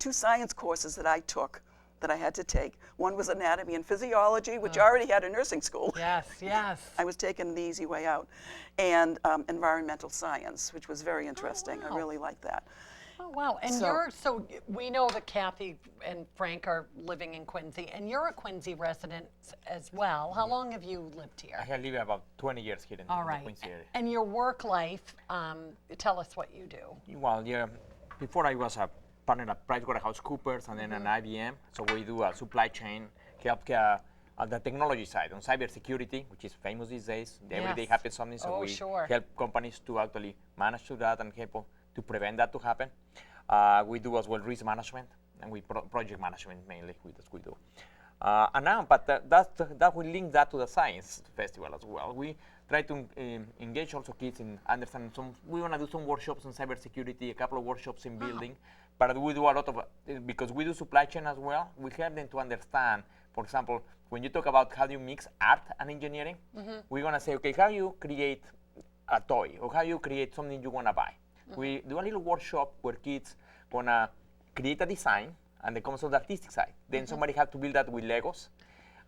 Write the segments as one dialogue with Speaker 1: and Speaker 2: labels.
Speaker 1: two science courses that I took that I had to take. One was anatomy and physiology, which I already had in nursing school.
Speaker 2: Yes, yes.
Speaker 1: I was taking the easy way out. And environmental science, which was very interesting.
Speaker 2: wow.
Speaker 1: I really liked that.
Speaker 2: Oh, wow. And so we know that Kathy and Frank are living in Quincy, and you're a Quincy resident as well. How long have you lived here?
Speaker 3: I have lived about 20 years here in the Quincy area.
Speaker 2: And your work life, tell us what you do.
Speaker 3: Well, yeah, before I was a partner at PricewaterhouseCoopers and then an IBM, so we do a supply chain, help on the technology side, on cybersecurity, which is famous these days. Every day happens something, so we help companies to actually manage to that and help to prevent that to happen. We do as well risk management, and we project management mainly, we do. And now, but that will link that to the science festival as well. We try to engage also kids in understand we want to do some workshops on cybersecurity, a couple of workshops in building, but we do a lot of, because we do supply chain as well, we help them to understand, for example, when you talk about how do you mix art and engineering, we're going to say, okay, how you create a toy, or how you create something you want to buy. We do a little workshop where kids want to create a design, and they come from the artistic side. Then somebody have to build that with Legos,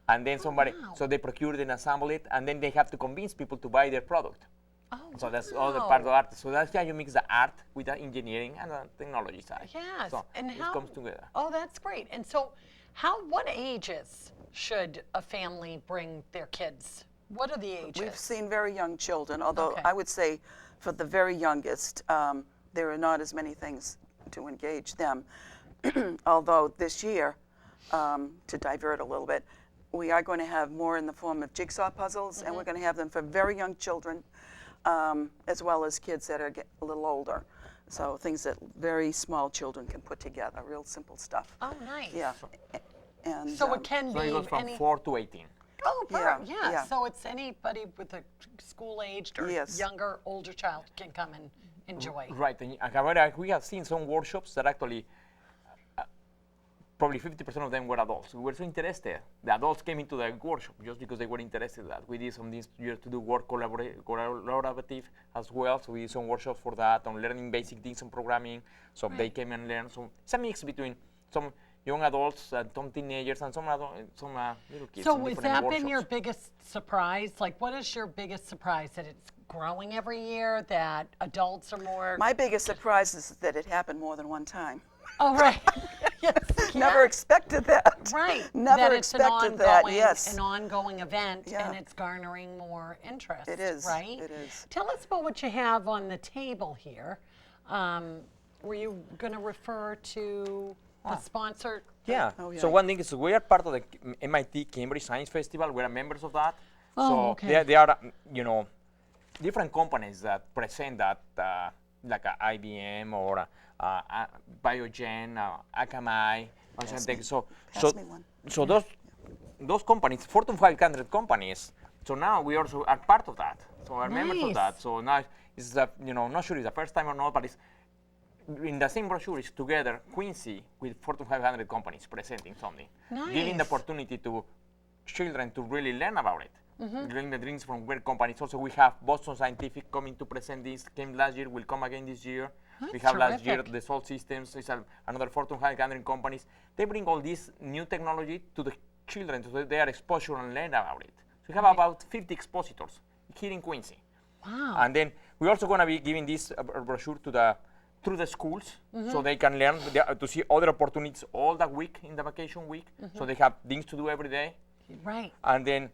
Speaker 3: and then somebody, so they procure it and assemble it, and then they have to convince people to buy their product. So that's all the part of art. So that's how you mix the art with the engineering and the technology side.
Speaker 2: Yes.
Speaker 3: So
Speaker 2: and
Speaker 3: it comes together.
Speaker 2: Oh, that's great. And so what ages should a family bring their kids? What are the ages?
Speaker 1: We've seen very young children, although I would say for the very youngest, there are not as many things to engage them. Although this year, to divert a little bit, we are going to have more in the form of jigsaw puzzles, and we're going to have them for very young children, as well as kids that are a little older. So things that very small children can put together, real simple stuff.
Speaker 2: Oh, nice.
Speaker 1: Yeah. And
Speaker 2: so it can be
Speaker 3: it goes from 4 to 18.
Speaker 2: Oh, perfect.
Speaker 1: Yeah, yeah.
Speaker 2: So it's anybody with a school-aged or younger, older child can come and enjoy.
Speaker 3: Right. And Cabaret, we have seen some workshops that actually, probably 50% of them were adults. We were so interested. The adults came into the workshop just because they were interested in that. We did some this year to do work collaborative as well. So we did some workshops for that on learning basic things on programming. So they came and learned. So it's a mix between some young adults and some teenagers and some little kids.
Speaker 2: So has that been your biggest surprise? Like, what is your biggest surprise? That it's growing every year, that adults are more...
Speaker 1: My biggest surprise is that it happened more than one time.
Speaker 2: Oh, right. Yes.
Speaker 1: Never expected that.
Speaker 2: Right.
Speaker 1: Never expected that, yes.
Speaker 2: An ongoing event, and it's garnering more interest.
Speaker 1: It is.
Speaker 2: Right?
Speaker 1: It is.
Speaker 2: Tell us about what you have on the table here. Were you going to refer to the sponsor?
Speaker 3: Yeah. So one thing is we are part of the MIT Cambridge Science Festival. We are members of that. So there are, different companies that present that, like IBM or Biogen, Akamai, or something. So those companies, Fortune 500 companies. So now we also are part of that. So we're members of that. So now it's not sure it's the first time or not, but it's in the same brochure is together Quincy with Fortune 500 companies presenting something, giving the opportunity to children to really learn about it. Learning the drinks from great companies. Also, we have Boston Scientific coming to present this. Came last year, will come again this year. We have last year the Salt Systems. It's another Fortune 500 companies. They bring all this new technology to the children so that they are exposed and learn about it. So we have about 50 expositors here in Quincy.
Speaker 2: Wow.
Speaker 3: And then we're also going to be giving this brochure to through the schools, so they can learn to see other opportunities all the week in the vacation week. So they have things to do every day.
Speaker 2: Right.
Speaker 3: And then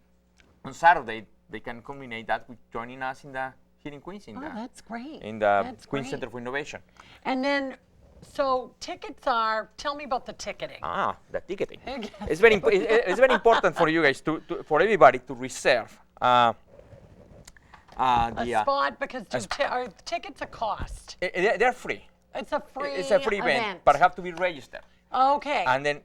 Speaker 3: on Saturday, they can combine that with joining us here in Quincy.
Speaker 2: That's great.
Speaker 3: In the Queens Center for Innovation.
Speaker 2: And then, so tickets are, tell me about the ticketing.
Speaker 3: The ticketing. It's very important for you guys, for everybody to reserve
Speaker 2: a spot, because tickets a cost.
Speaker 3: They're free.
Speaker 2: It's a free
Speaker 3: event, but have to be registered.
Speaker 2: Okay.
Speaker 3: And then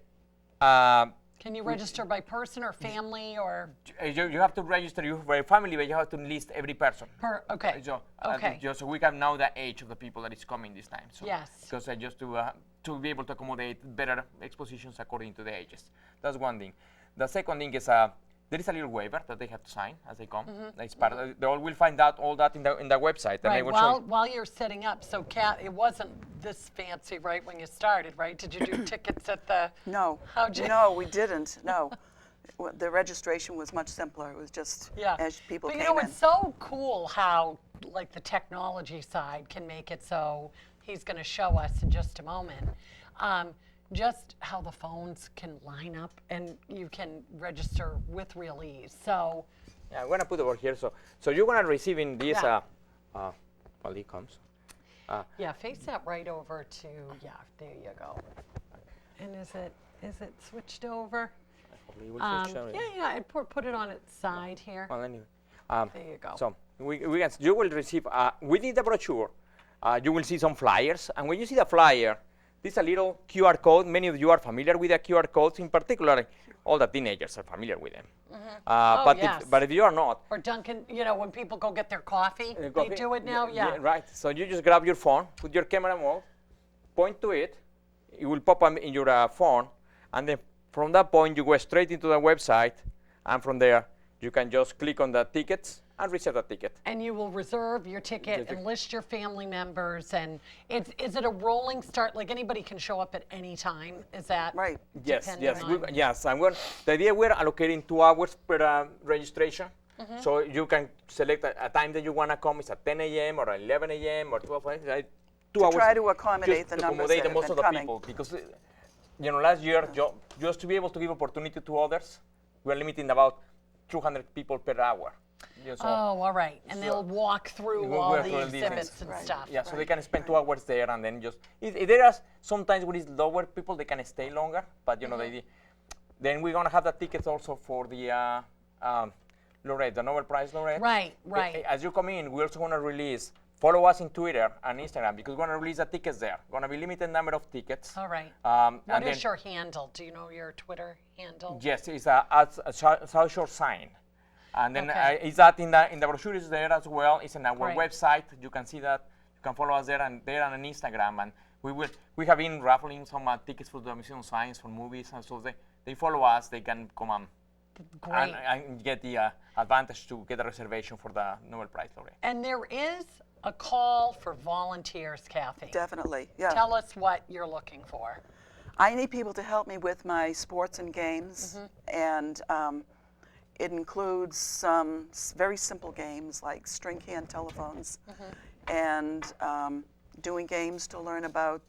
Speaker 2: can you register by person or family or?
Speaker 3: You have to register you by family, but you have to list every person.
Speaker 2: Okay.
Speaker 3: So we can know the age of the people that is coming this time. So
Speaker 2: yes.
Speaker 3: Because just to be able to accommodate better expositions according to the ages. That's one thing. The second thing is there is a little waiver that they have to sign as they come. It's part of they all will find out all that in the website. And
Speaker 2: Right.
Speaker 3: they will show you.
Speaker 2: While you're setting up, so Kat, it wasn't this fancy, right, when you started, right? Did you do tickets at the?
Speaker 1: No.
Speaker 2: How'd you?
Speaker 1: No, we didn't. No. The registration was much simpler. It was just as people
Speaker 2: But
Speaker 1: came
Speaker 2: you know,
Speaker 1: in.
Speaker 2: it's so cool how like the technology side can make it so he's going to show us in just a moment. Just how the phones can line up and you can register with real ease. So
Speaker 3: Yeah, I'm gonna put it over here. So you're gonna receive in this while it comes.
Speaker 2: yeah, face that right over to there you go. And is it switched over?
Speaker 3: Hopefully it will switch on it.
Speaker 2: Yeah, and put it on its side here.
Speaker 3: Well, anyway.
Speaker 2: There you go.
Speaker 3: So you will receive within the brochure. You will see some flyers, and when you see the flyer, this is a little QR code. Many of you are familiar with the QR codes. In particular, all the teenagers are familiar with them. But if you are not,
Speaker 2: Or Duncan, you know, when people go get their coffee, they do it now. Yeah.
Speaker 3: Right. So you just grab your phone, put your camera mode, point to it. It will pop up in your phone, and then from that point you go straight into the website, and from there you can just click on the tickets and reserve the ticket.
Speaker 2: And you will reserve your ticket and list your family members. And is it a rolling start? Like anybody can show up at any time? Is that
Speaker 1: Right.
Speaker 3: Yes.
Speaker 2: dependent on-
Speaker 3: Yes. And the idea we're allocating 2 hours per registration. So you can select a time that you want to come. It's at 10 a.m. or 11 a.m. or 12 a.m. 2 hours.
Speaker 1: Try to accommodate
Speaker 3: just
Speaker 1: the
Speaker 3: to
Speaker 1: numbers
Speaker 3: accommodate
Speaker 1: that have
Speaker 3: most
Speaker 1: been
Speaker 3: of the
Speaker 1: coming.
Speaker 3: people, because last year just to be able to give opportunity to others, we're limiting about 200 people per hour. So
Speaker 2: Oh, all right. And they'll walk through
Speaker 3: We'll
Speaker 2: all
Speaker 3: work
Speaker 2: the
Speaker 3: through these
Speaker 2: exhibits
Speaker 3: things.
Speaker 2: and
Speaker 1: Right.
Speaker 2: stuff.
Speaker 3: yeah, so they can spend 2 hours there, and then just if there are sometimes when it's lower people, they can stay longer. But the idea, then we're gonna have the tickets also for the laureate, the Nobel Prize laureate.
Speaker 2: Right.
Speaker 3: As you come in, we're also gonna release. Follow us in Twitter and Instagram, because we're gonna release the tickets there. Gonna be limited number of tickets.
Speaker 2: All right.
Speaker 3: And
Speaker 2: What is
Speaker 3: then-
Speaker 2: your handle? Do you know your Twitter handle?
Speaker 3: Yes, it's a South Shore sign. And then
Speaker 2: Okay.
Speaker 3: is that in the brochure is there as well. It's in our
Speaker 2: Great.
Speaker 3: website. You can see that. You can follow us there and on Instagram. And we have been raffling some tickets for the Museum of Science for movies, and so they follow us. They can come
Speaker 2: Great.
Speaker 3: and get the advantage to get a reservation for the Nobel Prize laureate.
Speaker 2: And there is a call for volunteers, Kathy.
Speaker 1: Definitely. Yeah.
Speaker 2: Tell us what you're looking for.
Speaker 1: I need people to help me with my sports and games, and it includes some very simple games like string hand telephones, and doing games to learn about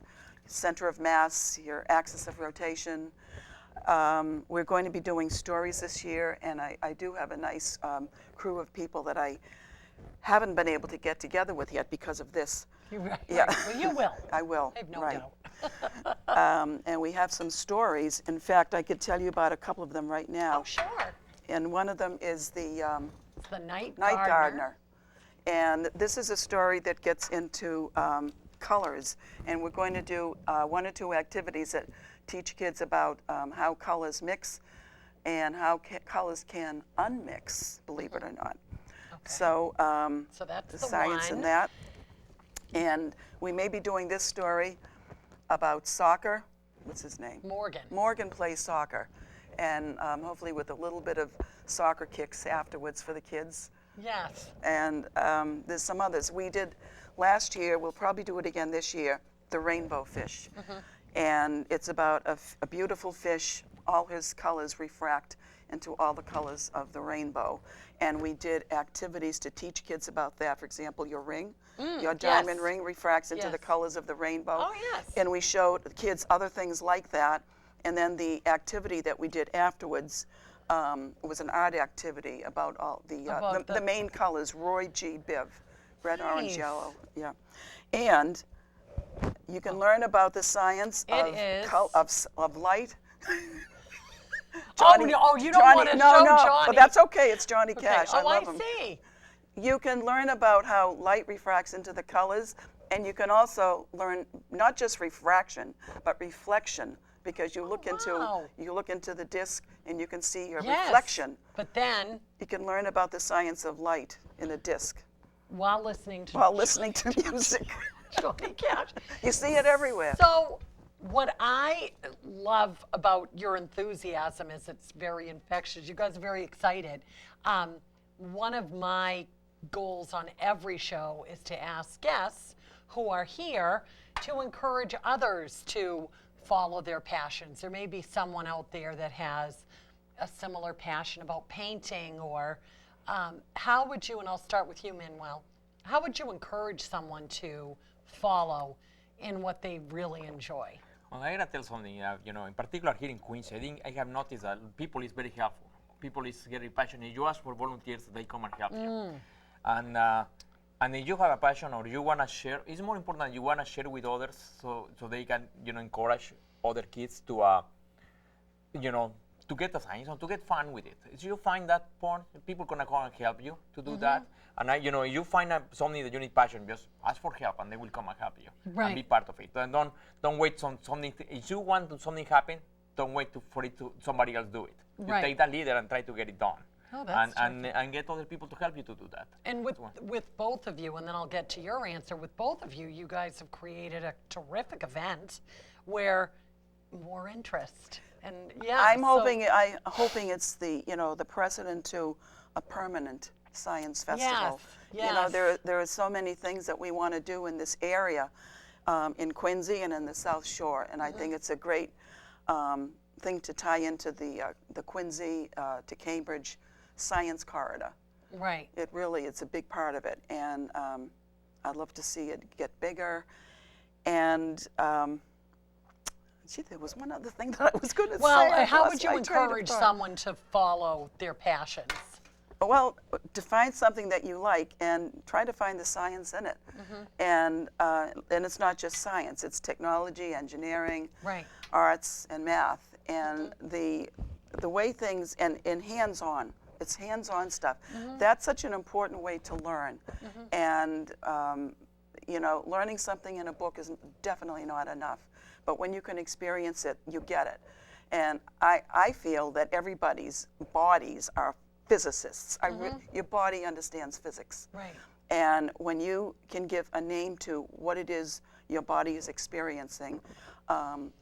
Speaker 1: center of mass, your axis of rotation. We're going to be doing stories this year, and I do have a nice crew of people that I haven't been able to get together with yet because of this. Yeah.
Speaker 2: Well, you will.
Speaker 1: I will.
Speaker 2: I have no
Speaker 1: right.
Speaker 2: doubt.
Speaker 1: And we have some stories. In fact, I could tell you about a couple of them right now.
Speaker 2: Oh, sure.
Speaker 1: And one of them is the
Speaker 2: It's the night
Speaker 1: Night Gardener. And this is a story that gets into colors. And we're going to do 1 or 2 activities that teach kids about how colors mix and how colors can unmix, believe it or not.
Speaker 2: Okay.
Speaker 1: So
Speaker 2: So that's
Speaker 1: the
Speaker 2: the
Speaker 1: science
Speaker 2: one.
Speaker 1: in that. And we may be doing this story about soccer. What's his name?
Speaker 2: Morgan.
Speaker 1: Morgan plays soccer. And hopefully with a little bit of soccer kicks afterwards for the kids.
Speaker 2: Yes.
Speaker 1: And there's some others. We did last year, we'll probably do it again this year, the rainbow fish. And it's about a beautiful fish. All his colors refract into all the colors of the rainbow. And we did activities to teach kids about that. For example, your ring, your diamond
Speaker 2: yes.
Speaker 1: ring refracts into the
Speaker 2: Yes.
Speaker 1: colors of the rainbow.
Speaker 2: Oh, yes.
Speaker 1: And we showed the kids other things like that. And then the activity that we did afterwards was an art activity about all the main colors, Roy G. Biv, red, orange,
Speaker 2: Nice.
Speaker 1: yellow. Yeah. And you can learn about the science of light.
Speaker 2: Oh, no, you don't want to show Johnny.
Speaker 1: But that's okay. It's Johnny
Speaker 2: Okay.
Speaker 1: Cash. I
Speaker 2: Oh,
Speaker 1: love
Speaker 2: I
Speaker 1: him.
Speaker 2: see.
Speaker 1: You can learn about how light refracts into the colors, and you can also learn not just refraction, but reflection, because you look into the disc and you can see your
Speaker 2: Yes.
Speaker 1: reflection.
Speaker 2: But then,
Speaker 1: You can learn about the science of light in a disc
Speaker 2: while listening to
Speaker 1: while listening to music.
Speaker 2: Johnny Cash.
Speaker 1: You see it everywhere.
Speaker 2: So, What I love about your enthusiasm is it's very infectious. You guys are very excited. One of my goals on every show is to ask guests who are here to encourage others to follow their passions. There may be someone out there that has a similar passion about painting, or how would you, and I'll start with you, Manuel, how would you encourage someone to follow in what they really enjoy?
Speaker 3: Well, I gotta tell something, in particular here in Queens, I think I have noticed that people is very helpful. People is very passionate. You ask for volunteers, they come and help you. And if you have a passion or you wanna share, it's more important that you wanna share with others, so they can, encourage other kids to, to get the science or to get fun with it. If you find that point, people gonna come and help you to do that. And if you find something that you need passion, just ask for help, and they will come and help you and be part of it. And don't wait something. If you want something happen, don't wait for somebody else do it. You take that leader and try to get it done.
Speaker 2: Oh, that's
Speaker 3: and get other people to help you to do that.
Speaker 2: And with both of you, and then I'll get to your answer, with both of you, you guys have created a terrific event where more interest. And
Speaker 1: I'm hoping it's the precedent to a permanent science festival.
Speaker 2: Yes.
Speaker 1: There are so many things that we want to do in this area, in Quincy and in the South Shore, and I think it's a great thing to tie into the Quincy to Cambridge science corridor.
Speaker 2: Right.
Speaker 1: It's a big part of it, and I'd love to see it get bigger. And there was one other thing that I was going to say.
Speaker 2: Well, how would you encourage someone to follow their passions?
Speaker 1: Well, to find something that you like and try to find the science in it. And it's not just science, it's technology, engineering, arts, and math. And the way things, and hands-on, it's hands-on stuff. That's such an important way to learn. And, learning something in a book is definitely not enough. But when you can experience it, you get it. And I feel that everybody's bodies are physicists. Your body understands physics.
Speaker 2: Right.
Speaker 1: And when you can give a name to what it is your body is experiencing,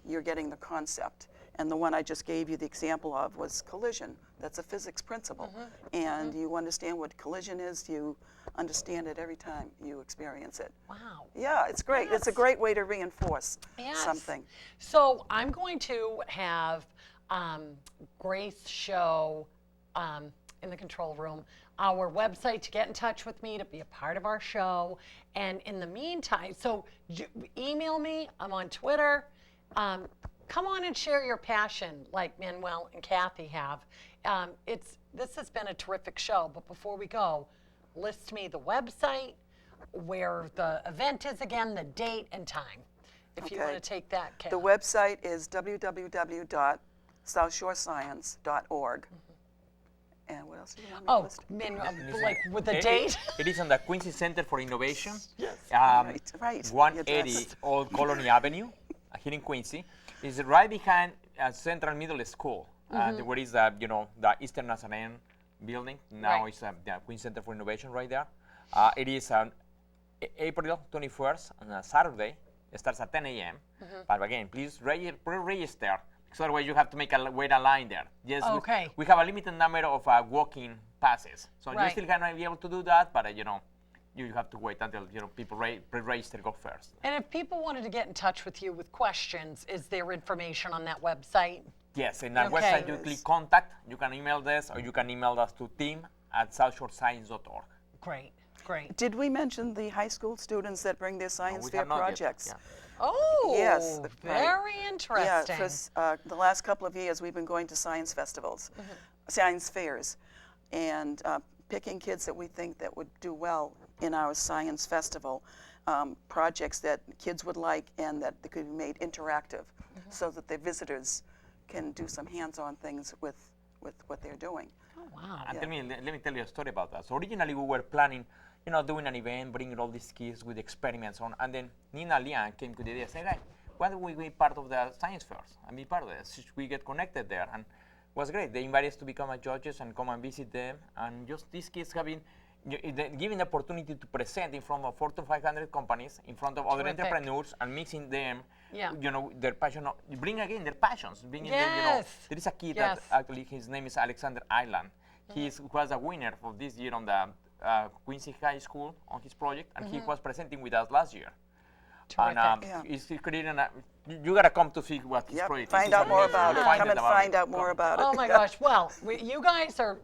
Speaker 1: you're getting the concept. And the one I just gave you the example of was collision. That's a physics principle. And you understand what collision is, you understand it every time you experience it.
Speaker 2: Wow.
Speaker 1: Yeah, it's great. It's a great way to reinforce something.
Speaker 2: So I'm going to have Grace show in the control room our website to get in touch with me, to be a part of our show. And in the meantime, so email me. I'm on Twitter. Come on and share your passion like Manuel and Kathy have. This has been a terrific show, but before we go, list me the website, where the event is again, the date and time, if you want to take that, Kathy.
Speaker 1: The website is www.southshorescience.org. And what else do you want me to list?
Speaker 2: Manuel, like with the date?
Speaker 3: It is on the Quincy Center for Innovation.
Speaker 1: Yes, right.
Speaker 3: 180 Old Colony Avenue, here in Quincy. It's right behind Central Middle School, where is the Eastern Nazarene building. Now it's the Quincy Center for Innovation right there. It is on April 21st on a Saturday. It starts at 10 a.m. But again, please register. So otherwise you have to wait a line there. Yes, we have a limited number of walking passes. So you still cannot be able to do that, but you have to wait until people pre-register go first.
Speaker 2: And if people wanted to get in touch with you with questions, is there information on that website?
Speaker 3: Yes, in that website you click contact, you can email this, or you can email us to team@southshorescience.org.
Speaker 2: Great, great.
Speaker 1: Did we mention the high school students that bring their science fair projects?
Speaker 2: Oh,
Speaker 1: yes,
Speaker 2: very interesting.
Speaker 1: Yeah, for the last couple of years we've been going to science festivals, science fairs, and picking kids that we think that would do well in our science festival, projects that kids would like and that they could be made interactive, so that the visitors can do some hands-on things with what they're doing.
Speaker 2: Oh, wow.
Speaker 3: And let me tell you a story about that. So originally we were planning, doing an event, bringing all these kids with experiments on, and then Nina Lian came to the idea, said, hey, why don't we be part of the science fairs and be part of this? We get connected there, and it was great. They invited us to become judges and come and visit them, and just these kids have been giving the opportunity to present in front of 400 to 500 companies, in front of other
Speaker 2: Terrific.
Speaker 3: entrepreneurs, and mixing them.
Speaker 2: Yeah.
Speaker 3: Their passion. Bring again their passions. Bringing them.
Speaker 2: Yes.
Speaker 3: There is a kid
Speaker 2: Yes.
Speaker 3: that actually his name is Alexander Island. He was a winner for this year on the Quincy High School on his project, and he was presenting with us last year.
Speaker 2: Terrific.
Speaker 3: And he's creating you gotta come to see what his
Speaker 1: Yep.
Speaker 3: project is.
Speaker 1: Find
Speaker 3: It's
Speaker 1: out more
Speaker 3: amazing.
Speaker 1: about it.
Speaker 3: Find
Speaker 1: Come and
Speaker 3: about
Speaker 1: find
Speaker 3: it.
Speaker 1: out more about it.
Speaker 2: Oh my gosh! Well, you guys are